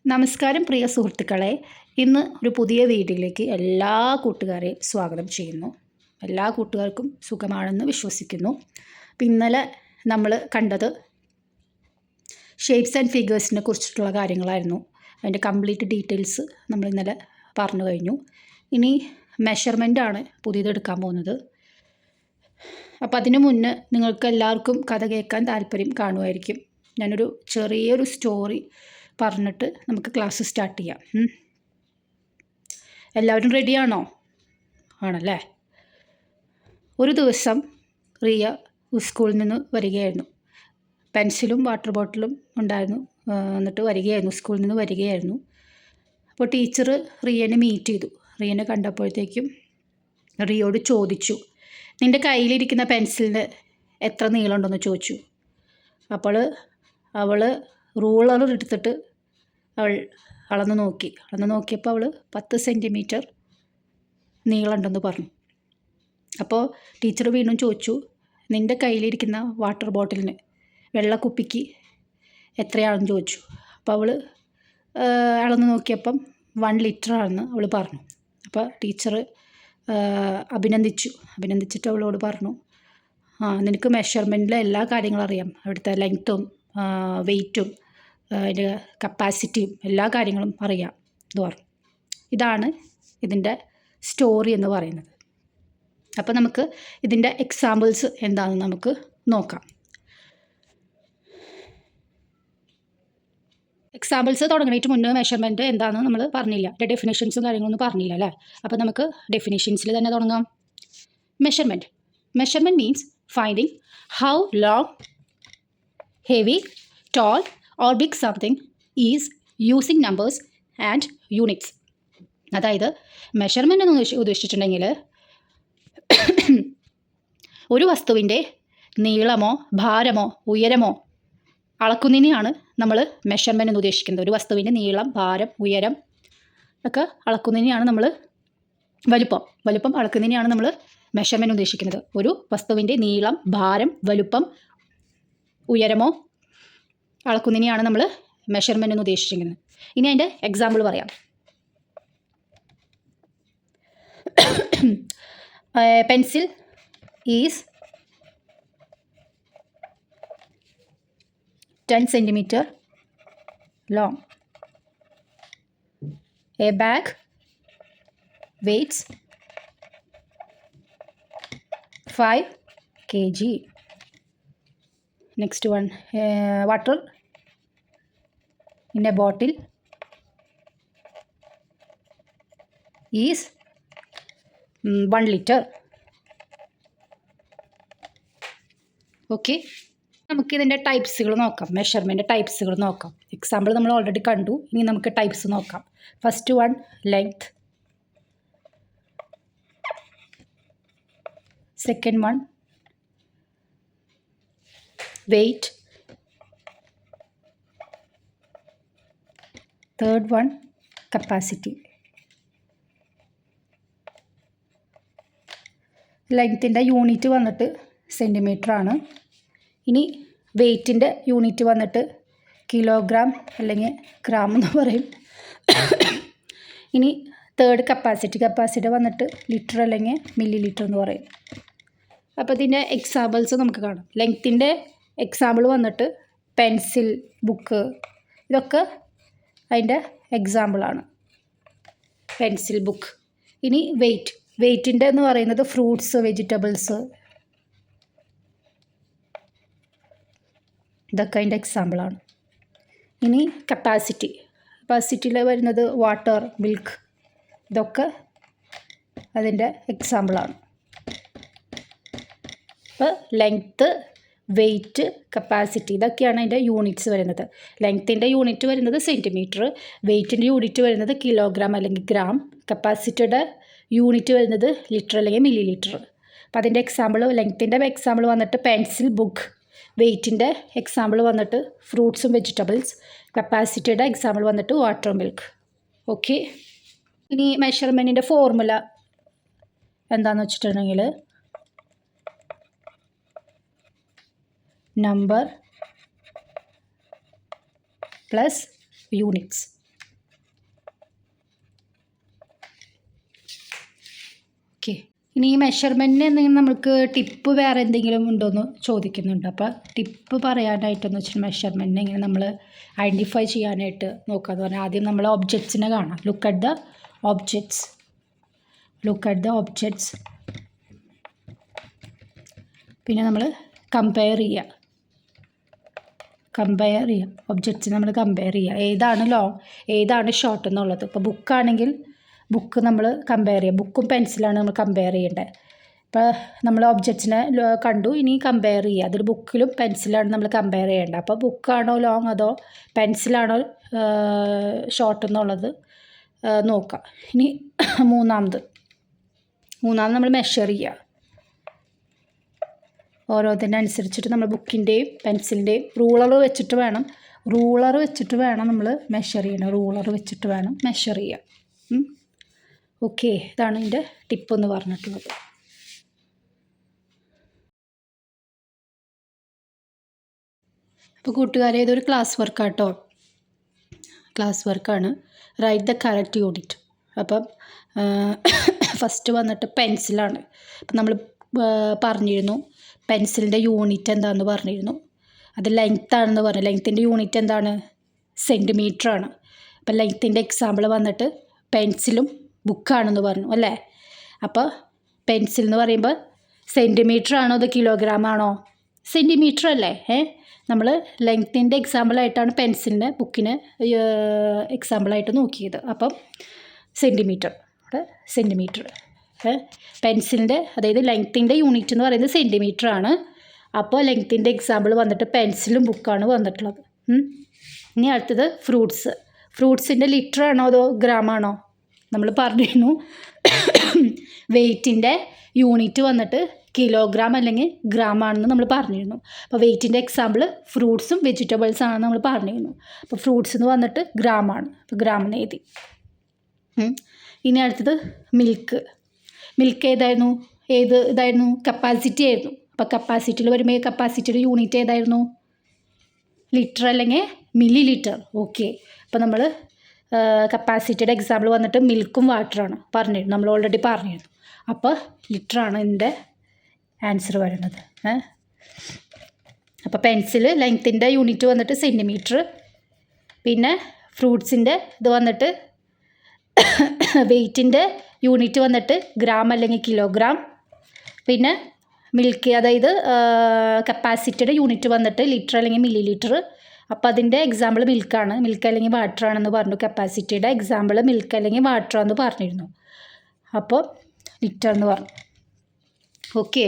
നമസ്കാരം പ്രിയ സുഹൃത്തുക്കളെ, ഇന്ന് ഒരു പുതിയ വീഡിയോയിലേക്ക് എല്ലാ കൂട്ടുകാരെയും സ്വാഗതം ചെയ്യുന്നു. എല്ലാ കൂട്ടുകാർക്കും സുഖമാണെന്ന് വിശ്വസിക്കുന്നു. അപ്പം ഇന്നലെ നമ്മൾ കണ്ടത് ഷേപ്സ് ആൻഡ് ഫിഗേഴ്സിനെ കുറിച്ചിട്ടുള്ള കാര്യങ്ങളായിരുന്നു. അതിൻ്റെ കംപ്ലീറ്റ് ഡീറ്റെയിൽസ് നമ്മൾ ഇന്നലെ പറഞ്ഞു കഴിഞ്ഞു. ഇനി മെഷർമെൻ്റാണ് പുതിയതെടുക്കാൻ പോകുന്നത്. അപ്പം അതിനു മുന്നേ നിങ്ങൾക്ക് എല്ലാവർക്കും കഥ കേൾക്കാൻ താല്പര്യം കാണുമായിരിക്കും. ഞാനൊരു ചെറിയൊരു സ്റ്റോറി പറഞ്ഞിട്ട് നമുക്ക് ക്ലാസ് സ്റ്റാർട്ട് ചെയ്യാം. എല്ലാവരും റെഡിയാണോ? ആണല്ലേ. ഒരു ദിവസം റിയ സ്കൂളിൽ നിന്ന് വരികയായിരുന്നു. പെൻസിലും വാട്ടർ ബോട്ടിലും ഉണ്ടായിരുന്നു. എന്നിട്ട് വരികയായിരുന്നു, സ്കൂളിൽ നിന്ന് വരികയായിരുന്നു. അപ്പോൾ ടീച്ചർ റിയനെ മീറ്റ് ചെയ്തു. റിയനെ കണ്ടപ്പോഴത്തേക്കും റിയോട് ചോദിച്ചു, നിൻ്റെ കയ്യിലിരിക്കുന്ന പെൻസിലിന് എത്ര നീളമുണ്ടെന്ന് ചോദിച്ചു. അപ്പോൾ അവൾ റൂളർ എടുത്തിട്ട് അവൾ അളന്ന് നോക്കിയപ്പോൾ അവൾ 10 സെൻറ്റിമീറ്റർ നീളമുണ്ടെന്ന് പറഞ്ഞു. അപ്പോൾ ടീച്ചർ വീണ്ടും ചോദിച്ചു, നിൻ്റെ കയ്യിലിരിക്കുന്ന വാട്ടർ ബോട്ടിലിന്, വെള്ളക്കുപ്പിക്ക് എത്രയാണെന്ന് ചോദിച്ചു. അപ്പോൾ അവൾ അളന്ന് നോക്കിയപ്പം 1 ലിറ്ററാണെന്ന് അവൾ പറഞ്ഞു. അപ്പോൾ ടീച്ചർ അഭിനന്ദിച്ചിട്ട് അവളോട് പറഞ്ഞു, നിനക്ക് മെഷർമെൻറ്റിലെ എല്ലാ കാര്യങ്ങളും അറിയാം, അവിടുത്തെ ലെങ്ത്തും വെയ്റ്റും അതിൻ്റെ കപ്പാസിറ്റിയും എല്ലാ കാര്യങ്ങളും അറിയാം എന്ന് പറഞ്ഞു. ഇതാണ് ഇതിൻ്റെ സ്റ്റോറി എന്ന് പറയുന്നത്. അപ്പോൾ നമുക്ക് ഇതിൻ്റെ എക്സാമ്പിൾസ് എന്താണെന്ന് നമുക്ക് നോക്കാം. എക്സാമ്പിൾസ് തുടങ്ങാനായിട്ട് മുന്നേ മെഷർമെൻറ്റ് എന്താണെന്ന് നമ്മൾ പറഞ്ഞില്ല, അതിൻ്റെ ഡെഫിനേഷൻസും കാര്യങ്ങളൊന്നും പറഞ്ഞില്ല അല്ലേ. അപ്പോൾ നമുക്ക് ഡെഫിനേഷൻസിൽ തന്നെ തുടങ്ങാം. Measurement means finding how long, heavy, tall or big something is using numbers and units. അതായത് മെഷർമെൻ്റ് എന്ന് ഉദ്ദേശിച്ചിട്ടുണ്ടെങ്കിൽ ഒരു വസ്തുവിൻ്റെ നീളമോ ഭാരമോ ഉയരമോ അളക്കുന്നതിനെയാണ് നമ്മൾ മെഷർമെൻ്റ് എന്ന് ഉദ്ദേശിക്കുന്നത്. ഒരു വസ്തുവിൻ്റെ നീളം, ഭാരം, ഉയരം ഒക്കെ അളക്കുന്നതിനെയാണ് നമ്മൾ വലുപ്പം അളക്കുന്നതിനെയാണ് നമ്മൾ മെഷർമെൻ്റ് ഉദ്ദേശിക്കുന്നത്. ഒരു വസ്തുവിൻ്റെ നീളം, ഭാരം, വലുപ്പം, ഉയരമോ അളക്കുന്നതിനെയാണ് നമ്മൾ മെഷർമെൻ്റ് എന്ന് ഉദ്ദേശിച്ചിരിക്കുന്നത്. ഇനി അതിൻ്റെ എക്സാമ്പിൾ പറയാം. Pencil is 10 centimetre long. A bag weighs 5 kg. Next one, water in a bottle is 1 liter. Okay, നമുക്കിതിൻ്റെ ടൈപ്സുകൾ നോക്കാം. മെഷർമെൻറ്റ് ടൈപ്സുകൾ നോക്കാം. എക്സാമ്പിൾ നമ്മൾ ഓൾറെഡി കണ്ടു. ഇനി നമുക്ക് ടൈപ്സ് നോക്കാം. First one, length. Second one, weight. Third one, capacity. ലെങ്ത്തിൻ്റെ യൂണിറ്റ് വന്നിട്ട് സെൻറ്റിമീറ്റർ ആണ്. ഇനി വെയ്റ്റിൻ്റെ യൂണിറ്റ് വന്നിട്ട് കിലോഗ്രാം അല്ലെങ്കിൽ ഗ്രാം എന്ന് പറയും. ഇനി തേർഡ് കപ്പാസിറ്റി വന്നിട്ട് ലിറ്റർ അല്ലെങ്കിൽ മില്ലി ലിറ്റർ എന്ന് പറയും. അപ്പോൾ ഇതിൻ്റെ എക്സാമ്പിൾസ് നമുക്ക് കാണാം. ലെങ്ത്തിൻ്റെ എക്സാമ്പിൾ വന്നിട്ട് പെൻസിൽ, ബുക്ക്, ഇതൊക്കെ അതിൻ്റെ എക്സാമ്പിളാണ്. Pencil, book. ഇനി വെയ്റ്റിൻ്റെ എന്ന് പറയുന്നത് ഫ്രൂട്ട്സ്, വെജിറ്റബിൾസ്, ഇതൊക്കെ അതിൻ്റെ എക്സാമ്പിളാണ്. ഇനി കപ്പാസിറ്റിയിൽ വരുന്നത് വാട്ടർ, മിൽക്ക്, ഇതൊക്കെ അതിൻ്റെ എക്സാമ്പിളാണ്. അപ്പോൾ ലെങ്ത്ത്, വെയ്റ്റ്, കപ്പാസിറ്റി, ഇതൊക്കെയാണ് അതിൻ്റെ യൂണിറ്റ്സ് വരുന്നത്. ലെങ്ത്തിൻ്റെ യൂണിറ്റ് വരുന്നത് സെൻറ്റിമീറ്റർ, വെയ്റ്റിൻ്റെ യൂണിറ്റ് വരുന്നത് കിലോഗ്രാം അല്ലെങ്കിൽ ഗ്രാം, കപ്പാസിറ്റിയുടെ യൂണിറ്റ് വരുന്നത് ലിറ്റർ അല്ലെങ്കിൽ മില്ലി ലിറ്റർ. അപ്പോൾ അതിൻ്റെ എക്സാമ്പിൾ, ലെങ്ത്തിൻ്റെ എക്സാമ്പിൾ വന്നിട്ട് പെൻസിൽ, ബുക്ക്. വെയ്റ്റിൻ്റെ എക്സാമ്പിൾ വന്നിട്ട് ഫ്രൂട്ട്സും വെജിറ്റബിൾസ്. കപ്പാസിറ്റിയുടെ എക്സാമ്പിൾ വന്നിട്ട് വാട്ടർ, മിൽക്ക്. ഓക്കെ, ഇനി മെഷർമെൻറ്റിൻ്റെ ഫോർമുല എന്താണെന്ന് വെച്ചിട്ടുണ്ടെങ്കിൽ number plus units. ഓക്കെ. ഇനി ഈ മെഷർമെൻറ്റിന് എന്തെങ്കിലും നമുക്ക് ടിപ്പ് വേറെ എന്തെങ്കിലും ഉണ്ടോയെന്ന് ചോദിക്കുന്നുണ്ട്. അപ്പോൾ ടിപ്പ് പറയാനായിട്ടെന്ന് വെച്ചാൽ മെഷർമെൻറ്റിനെ ഇങ്ങനെ നമ്മൾ ഐഡൻറ്റിഫൈ ചെയ്യാനായിട്ട് നോക്കാമെന്ന് പറഞ്ഞാൽ ആദ്യം നമ്മൾ ഒബ്ജക്ട്സിനെ കാണാം. Look at the objects. പിന്നെ നമ്മൾ കമ്പയർ ചെയ്യുക. ഒബ്ജക്ട്സ് നമ്മൾ കമ്പയർ ചെയ്യുക. ഏതാണ് ലോങ് ഏതാണ് ഷോർട്ട് എന്നുള്ളത്. ഇപ്പോൾ ബുക്കാണെങ്കിൽ ബുക്ക് നമ്മൾ കമ്പയർ ചെയ്യുക. ബുക്കും പെൻസിലാണ് നമ്മൾ കമ്പയർ ചെയ്യേണ്ടത്. ഇപ്പോൾ നമ്മൾ ഒബ്ജക്ട്സിനെ കണ്ടു, ഇനി കമ്പയർ ചെയ്യുക. അതിൽ ബുക്കിലും പെൻസിലാണ് നമ്മൾ കമ്പയർ ചെയ്യേണ്ടത്. അപ്പോൾ ബുക്കാണോ ലോങ് അതോ പെൻസിലാണോ ഷോർട്ട് എന്നുള്ളത് നോക്കാം. ഇനി മൂന്നാമത് നമ്മൾ മെഷർ ചെയ്യുക. ഓരോന്നിനനുസരിച്ചിട്ട് നമ്മൾ ബുക്കിൻ്റെയും പെൻസിലിൻ്റെയും റൂളർ വെച്ചിട്ട് വേണം നമ്മൾ മെഷർ ചെയ്യണം. റൂളർ വെച്ചിട്ട് വേണം മെഷർ ചെയ്യുക. ഓക്കെ, ഇതാണ് ഇതിൻ്റെ ടിപ്പ് എന്ന് പറഞ്ഞിട്ടുള്ളത്. അപ്പോൾ കൂട്ടുകാരെ, ഇതൊരു ക്ലാസ് വർക്കാണ്. Write the correct unit. അപ്പം ഫസ്റ്റ് വന്നിട്ട് പെൻസിലാണ്. അപ്പം നമ്മൾ പറഞ്ഞിരുന്നു പെൻസിലിൻ്റെ യൂണിറ്റ് എന്താണെന്ന് പറഞ്ഞിരുന്നു. അത് ലെങ്ത്താണെന്ന് പറഞ്ഞു. ലെങ്ത്തിൻ്റെ യൂണിറ്റ് എന്താണ്? സെൻറ്റിമീറ്ററാണ്. അപ്പം ലെങ്ത്തിൻ്റെ എക്സാമ്പിൾ വന്നിട്ട് പെൻസിലും ബുക്കാണെന്ന് പറഞ്ഞു അല്ലേ. അപ്പോൾ പെൻസിൽ എന്ന് പറയുമ്പോൾ സെൻറ്റിമീറ്റർ ആണോ അതോ കിലോഗ്രാം ആണോ? സെൻറ്റിമീറ്റർ അല്ലേ. നമ്മൾ ലെങ്ത്തിൻ്റെ എക്സാമ്പിളായിട്ടാണ് പെൻസിലിന് ബുക്കിന് എക്സാമ്പിളായിട്ട് നോക്കിയത്. അപ്പം സെൻറ്റിമീറ്റർ. പെൻസിലിൻ്റെ അതായത് ലെങ്ത്തിൻ്റെ യൂണിറ്റ് എന്ന് പറയുന്നത് സെൻറ്റിമീറ്റർ ആണ്. അപ്പോൾ ലെങ്ത്തിൻ്റെ എക്സാമ്പിൾ വന്നിട്ട് പെൻസിലും ബുക്കാണ് വന്നിട്ടുള്ളത്. ഇനി അടുത്തത് ഫ്രൂട്ട്സിൻ്റെ ലിറ്റർ ആണോ അതോ ഗ്രാം ആണോ? നമ്മൾ പറഞ്ഞിരുന്നു വെയ്റ്റിൻ്റെ യൂണിറ്റ് വന്നിട്ട് കിലോഗ്രാം അല്ലെങ്കിൽ ഗ്രാം ആണെന്ന് നമ്മൾ പറഞ്ഞിരുന്നു. അപ്പോൾ വെയ്റ്റിൻ്റെ എക്സാമ്പിൾ ഫ്രൂട്ട്സും വെജിറ്റബിൾസ് ആണെന്ന് നമ്മൾ പറഞ്ഞിരുന്നു. അപ്പോൾ ഫ്രൂട്ട്സ് എന്ന് വന്നിട്ട് ഗ്രാം ആണ്. അപ്പോൾ ഗ്രാമെന്ന് എഴുതി. ഇനി അടുത്തത് മിൽക്ക് ഇതായിരുന്നു കപ്പാസിറ്റി ആയിരുന്നു. അപ്പോൾ കപ്പാസിറ്റിയിൽ വരുമ്പോൾ കപ്പാസിറ്റിയുടെ യൂണിറ്റ് ഏതായിരുന്നു? ലിറ്റർ അല്ലെങ്കിൽ മില്ലി ലിറ്റർ. ഓക്കെ. അപ്പോൾ നമ്മൾ കപ്പാസിറ്റിയുടെ എക്സാമ്പിൾ വന്നിട്ട് മിൽക്കും വാട്ടറാണ് പറഞ്ഞിരുന്നു. നമ്മൾ ഓൾറെഡി പറഞ്ഞിരുന്നു. അപ്പോൾ ലിറ്ററാണ് ഇതിൻ്റെ ആൻസർ വരുന്നത്. അപ്പോൾ പെൻസിൽ ലെങ്ത്തിൻ്റെ യൂണിറ്റ് വന്നിട്ട് സെൻറ്റിമീറ്റർ. പിന്നെ ഫ്രൂട്ട്സിൻ്റെ ഇത് വന്നിട്ട് വെയ്റ്റിൻ്റെ യൂണിറ്റ് വന്നിട്ട് ഗ്രാം അല്ലെങ്കിൽ കിലോഗ്രാം. പിന്നെ മിൽക്ക് അതായത് കപ്പാസിറ്റിയുടെ യൂണിറ്റ് വന്നിട്ട് ലിറ്റർ അല്ലെങ്കിൽ മില്ലി ലിറ്റർ. അപ്പോൾ അതിൻ്റെ എക്സാമ്പിൾ മിൽക്കാണ്. മിൽക്ക് അല്ലെങ്കിൽ വാട്ടർ ആണെന്ന് പറഞ്ഞു. കപ്പാസിറ്റിയുടെ എക്സാമ്പിൾ മിൽക്ക് അല്ലെങ്കിൽ വാട്ടർ ആണെന്ന് പറഞ്ഞിരുന്നു. അപ്പോൾ ലിറ്റർ എന്ന് പറഞ്ഞു. ഓക്കെ.